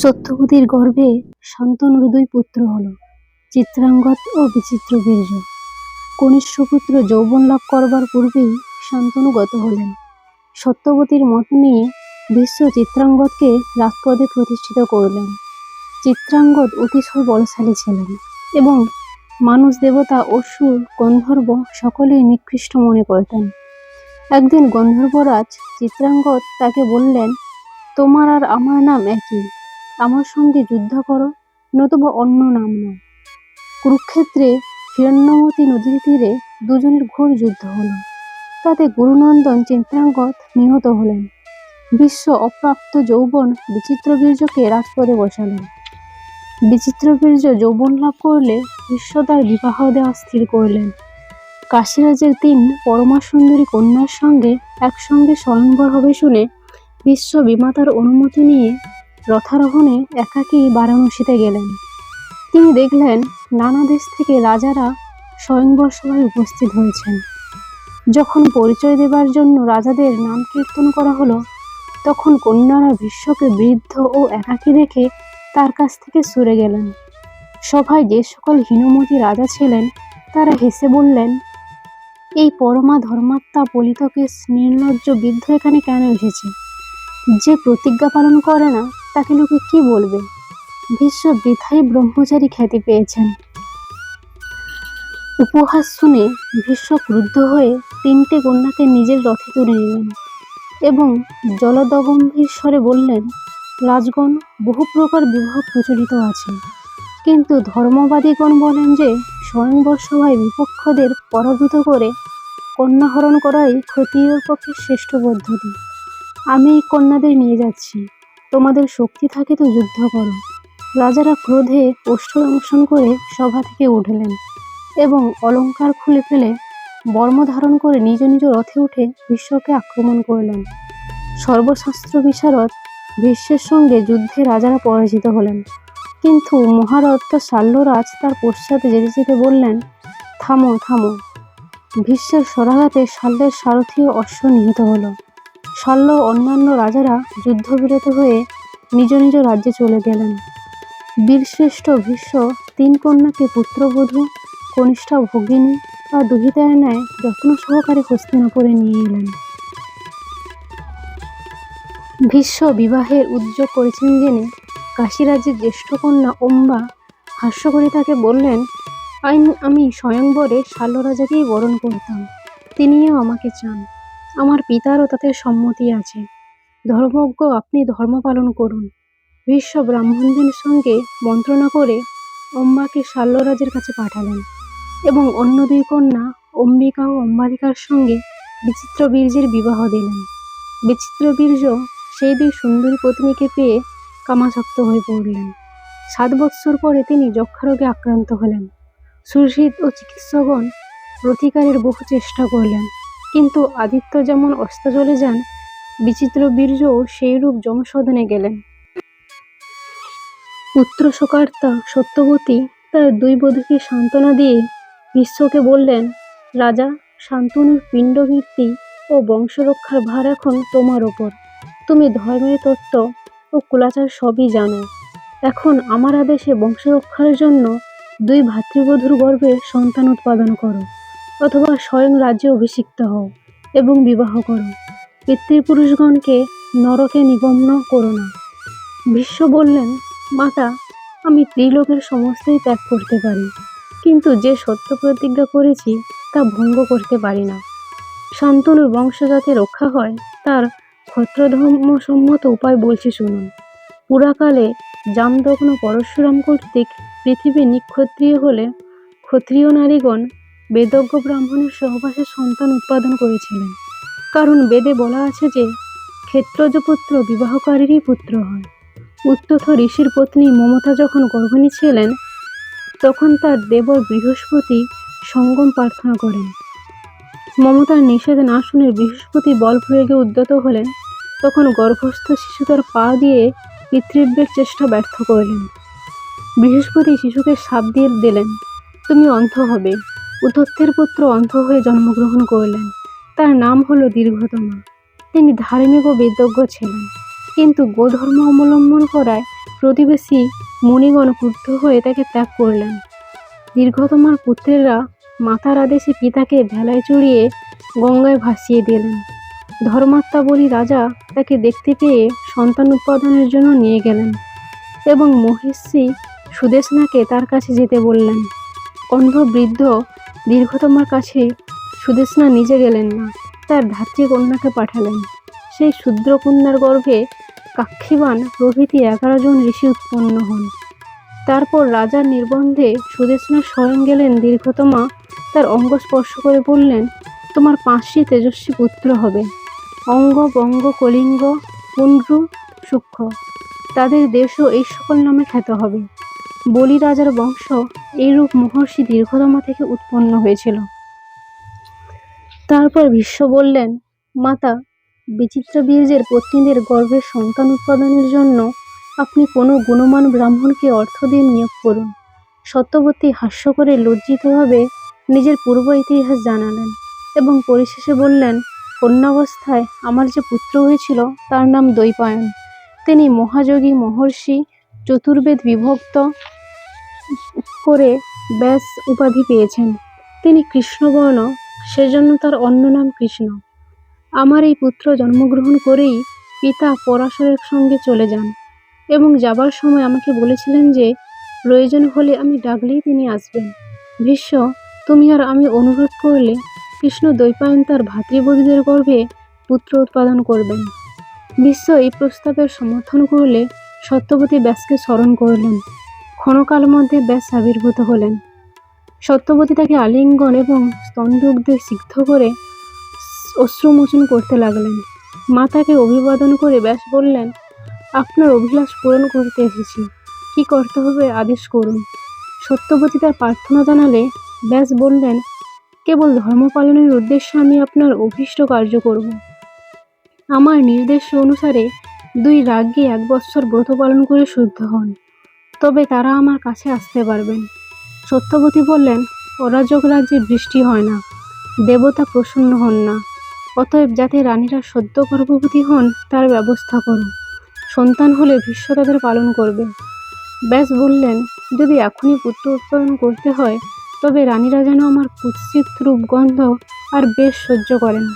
সত্যবতীর গর্ভে শান্তনুর দুই পুত্র হল, চিত্রাঙ্গদ ও বিচিত্রবীর্য। কনিষ্ঠ পুত্র যৌবন লাভ করবার পূর্বেই শান্তনু গত হলেন। সত্যবতীর মত নিয়ে ভীষ্ম চিত্রাঙ্গদকে রাজপদে প্রতিষ্ঠিত করলেন। চিত্রাঙ্গদ অতিশয় বলশালী ছিলেন এবং মানুষ, দেবতা, অসুর, গন্ধর্ব সকলেই নিকৃষ্ট মনে করতেন। একদিন গন্ধর্বরাজ চিত্রাঙ্গদ তাকে বললেন, তোমার আর আমার নাম একই, আমার সঙ্গে যুদ্ধ করো, নতুবা অন্য নাম নাও। কুরুক্ষেত্রে হিরণ্যবতী নদীর তীরে দুজনের ঘোর যুদ্ধ হলো। তাতে গুরুনন্দন চিত্রাঙ্গদ নিহত হলেন। ভীষ্ম অপ্রাপ্ত যৌবন বিচিত্রবীর্যকে রাজপদে বসালেন। বিচিত্রবীর্য যৌবন লাভ করলে ভীষ্ম তার বিবাহ দেওয়া স্থির করলেন। কাশীরাজের 3 পরমা সুন্দরী কন্যার সঙ্গে একসঙ্গে স্বয়ংবর হবে শুনে ভীষ্ম বিমাতার অনুমতি নিয়ে রথারোহণে একাকী বারাণসীতে গেলেন। তিনি দেখলেন নানা দেশ থেকে রাজারা স্বয়ংবর সভায় উপস্থিত হয়েছেন। যখন পরিচয় দেবার জন্য রাজাদের নাম কীর্তন করা হলো, তখন কন্যারা ভীষ্মকে বৃদ্ধ ও একাকী দেখে তার কাছ থেকে সরে গেলেন। সভায় যে সকল হীনমতি রাজা ছিলেন তারা হেসে বললেন, এই পরমা ধর্মাত্মা পলিতকেশ নির্লজ্জ বৃদ্ধ এখানে কেন এসেছে? যে প্রতিজ্ঞা পালন করে না তাকে লোকে কি বলবে? ভীষ্ম বৃথাই ব্রহ্মচারী খ্যাতি পেয়েছেন। উপহাস শুনে ভীষ্ম ক্রুদ্ধ হয়ে 3টে কন্যাকে নিজের রথে তুলে নিলেন এবং জলদগম্ভীর স্বরে বললেন, রাজগণ, বহু প্রকার বিবাহ প্রচলিত আছে, কিন্তু ধর্মবাদীগণ বলেন যে স্বয়ংবর সভায় বিপক্ষদের পরাভূত করে কন্যা হরণ করাই ক্ষত্রিয়র পক্ষে শ্রেষ্ঠ পদ্ধতি। আমি এই কন্যাদের নিয়ে যাচ্ছি, তোমাদের শক্তি থাকে তো যুদ্ধ করো। রাজারা ক্রোধে ওষ্ঠদংশন করে সভা থেকে উঠলেন এবং অলঙ্কার খুলে ফেলে বর্ম ধারণ করে নিজ নিজ রথে উঠে ভীষ্মকে আক্রমণ করলেন। সর্বশাস্ত্র বিশারদ ভীষ্মের সঙ্গে যুদ্ধে রাজারা পরাজিত হলেন, কিন্তু মহারথ শাল্যরাজ তার পশ্চাতে যেতে যেতে বললেন, থামো থামো। ভীষ্মের শরাঘাতে শাল্যের সারথি ও অশ্ব নিহত হল। শাল্য অন্যান্য রাজারা যুদ্ধবিরত হয়ে নিজ নিজ রাজ্যে চলে গেলেন। বীরশ্রেষ্ঠ ভীষ্ম 3 কন্যাকে পুত্রবধূ, কনিষ্ঠা ভগিনী বা দুহিতার ন্যায় যত্ন সহকারে হস্তিনাপুরে নিয়ে এলেন। ভীষ্ম বিবাহের উদ্যোগ করেছেন জেনে কাশীরাজ্যের জ্যেষ্ঠ কন্যা অম্বা হাস্য করে তাকে বললেন, আমি স্বয়ংবরে শাল্যরাজাকেই বরণ করতাম, তিনিও আমাকে চান। আমার পিতারও তাতে সম্মতি আছে। ধর্মজ্ঞ, আপনি ধর্ম পালন করুন। ভীষ্ম ব্রাহ্মণদের সঙ্গে মন্ত্রণা করে অম্বাকে শাল্যরাজের কাছে পাঠালেন এবং অন্য 2 কন্যা অম্বিকা ও অম্বালিকার সঙ্গে বিচিত্রবীর্যের বিবাহ দিলেন। বিচিত্রবীর্য সেই 2 সুন্দরী পত্নীকে পেয়ে কামাসক্ত হয়ে পড়লেন। 7 বৎসর পরে তিনি যক্ষারোগে আক্রান্ত হলেন। সুহৃদ ও চিকিৎসকগণ প্রতিকারের বহু চেষ্টা করলেন, কিন্তু আদিত্য যেমন অস্তাচলে যান, বিচিত্রবীর্যও সেইরূপ যমসদনে গেলেন। পুত্র শোকার্তা সত্যবতী তার 2 বধূকে সান্ত্বনা দিয়ে ভীষ্মকে বললেন, রাজা, শান্তনুর পিণ্ডবৃত্তি ও বংশরক্ষার ভার এখন তোমার ওপর। তুমি ধর্মের তত্ত্ব ও কুলাচার সবই জানো। এখন আমার আদেশে বংশরক্ষার জন্য 2 ভাতৃবধূর গর্ভে সন্তান উৎপাদন করো, অথবা স্বয়ং রাজ্যে অভিষিক্ত হও এবং বিবাহ করো। পিতৃপুরুষগণকে নরকে নিগম্ন করো না। ভীষ্ম বললেন, মাতা, আমি ত্রিলোকের সমস্তই ত্যাগ করতে পারি, কিন্তু যে সত্য প্রতিজ্ঞা করেছি তা ভঙ্গ করতে পারি না। শান্তনুর বংশজাতে রক্ষা হয় তার ক্ষত্রধর্মসম্মত উপায় বলছি শুনুন। পুরাকালে জামদগ্ন পরশুরাম কর্তৃক পৃথিবী নিক্ষত্রিয় হলে ক্ষত্রিয় নারীগণ বেদজ্ঞ ব্রাহ্মণের সহবাসে সন্তান উৎপাদন করেছিলেন, কারণ বেদে বলা আছে যে ক্ষেত্রজ পুত্র বিবাহকারীরই পুত্র হয়। উত্তথ ঋষির পত্নী মমতা যখন গর্ভিণী ছিলেন, তখন তার দেবর বৃহস্পতি সঙ্গম প্রার্থনা করেন। মমতার নিষেধ না শুনে বৃহস্পতি বল প্রয়োগে উদ্যত হলেন। তখন গর্ভস্থ শিশু তার পা দিয়ে পিতৃব্যের চেষ্টা ব্যর্থ করলেন। বৃহস্পতি শিশুকে শাপ দিয়ে দিলেন, তুমি অন্ধ হবে। উদ্ধত্যের পুত্র অন্ধ হয়ে জন্মগ্রহণ করলেন। তার নাম হলো দীর্ঘতমা। তিনি ধার্মিক ও বেদজ্ঞ ছিলেন, কিন্তু গোধর্ম অবলম্বন করায় প্রতিবেশী মুনিগণ ক্রুদ্ধ হয়ে তাকে ত্যাগ করলেন। দীর্ঘতমার পুত্রেরা মাতার আদেশে পিতাকে ভেলায় চড়িয়ে গঙ্গায় ভাসিয়ে দিলেন। ধর্মাত্মা বলি রাজা তাকে দেখতে পেয়ে সন্তান উৎপাদনের জন্য নিয়ে গেলেন এবং মহিষী সুদেষ্ণাকে তার কাছে যেতে বললেন। অন্ধ বৃদ্ধ দীর্ঘতমার কাছে সুদেষ্ণা নিজে গেলেন না, তার ধাত্রী কন্যাকে পাঠালেন। সেই শূদ্র কন্যার গর্ভে কাক্ষীবান প্রভৃতি 11 জন ঋষি উৎপন্ন হন। তারপর রাজার নির্বন্ধে সুদেষ্ণা স্বয়ং গেলেন দীর্ঘতমা তার অঙ্গ স্পর্শ করে বললেন, তোমার 5টি তেজস্বী পুত্র হবে, অঙ্গ, বঙ্গ, কলিঙ্গ, পুণ্ড্র, সূক্ষ্ম। তাদের দেশও এই সকল নামে খ্যাত হবে। বলি রাজার বংশ এইরূপ মহর্ষি দীর্ঘতমা থেকে উৎপন্ন হয়েছিল। তারপর ভীষ্ম বললেন, মাতা, বিচিত্র বীর্যের পত্নীদের গর্ভে সন্তান উৎপাদনের জন্য আপনি কোনো গুণমান ব্রাহ্মণকে অর্থ দিয়ে নিয়োগ করুন। সত্যবতী হাস্য করে লজ্জিতভাবে নিজের পূর্ব ইতিহাস জানালেন এবং পরিশেষে বললেন, কন্যাবস্থায় আমার যে পুত্র হয়েছিল তার নাম দ্বৈপায়ন। তিনি মহাযোগী মহর্ষি, চতুর্বেদ বিভক্ত করে ব্যাস উপাধি পেয়েছেন। তিনি কৃষ্ণবর্ণ, সেজন্য তার অন্য নাম কৃষ্ণ। আমার এই পুত্র জন্মগ্রহণ করেই পিতা পরাশরের সঙ্গে চলে যান এবং যাবার সময় আমাকে বলেছিলেন যে প্রয়োজন হলে আমি ডাকলেই তিনি আসবেন। ভীষ্ম, তুমি আর আমি অনুরোধ করলে কৃষ্ণ দ্বৈপায়ন তার ভাতৃবধূদের গর্ভে পুত্র উৎপাদন করবেন। ভীষ্ম এই প্রস্তাবের সমর্থন করলে সত্যবতী ব্যাসকে স্মরণ করলেন। ক্ষণকাল মধ্যে ব্যাস আবির্ভূত হলেন। সত্যবতী তাকে আলিঙ্গন এবং স্তনদুগ্ধে সিক্ত করে অশ্রুমোচন করতে লাগলেন। মাতাকে অভিবাদন করে ব্যাস বললেন, আপনার অভিলাষ পূরণ করতে এসেছি, কি করতে হবে আদেশ করুন। সত্যবতী তার প্রার্থনা জানালে ব্যাস বললেন, কেবল ধর্ম পালনের উদ্দেশ্যে আমি আপনার অভীষ্ট কার্য করব। আমার নির্দেশ অনুসারে 2 রাজ্ঞী 1 বৎসর ব্রত পালন করে শুদ্ধ হন, তবে তারা আমার কাছে আসতে পারবেন। সত্যবতী বললেন, অরাজক রাজ্যে বৃষ্টি হয় না, দেবতা প্রসন্ন হন না, অতএব যাতে রানীরা সদ্য গর্ভবতী হন তার ব্যবস্থা করো। সন্তান হলে ভীষ্ম তাদের পালন করবে। ব্যাস বললেন, যদি এখনই পুত্র উৎপাদন করতে হয় তবে রানীরা যেন আমার কুৎসিত রূপ গন্ধ আর বেশ সহ্য করেন।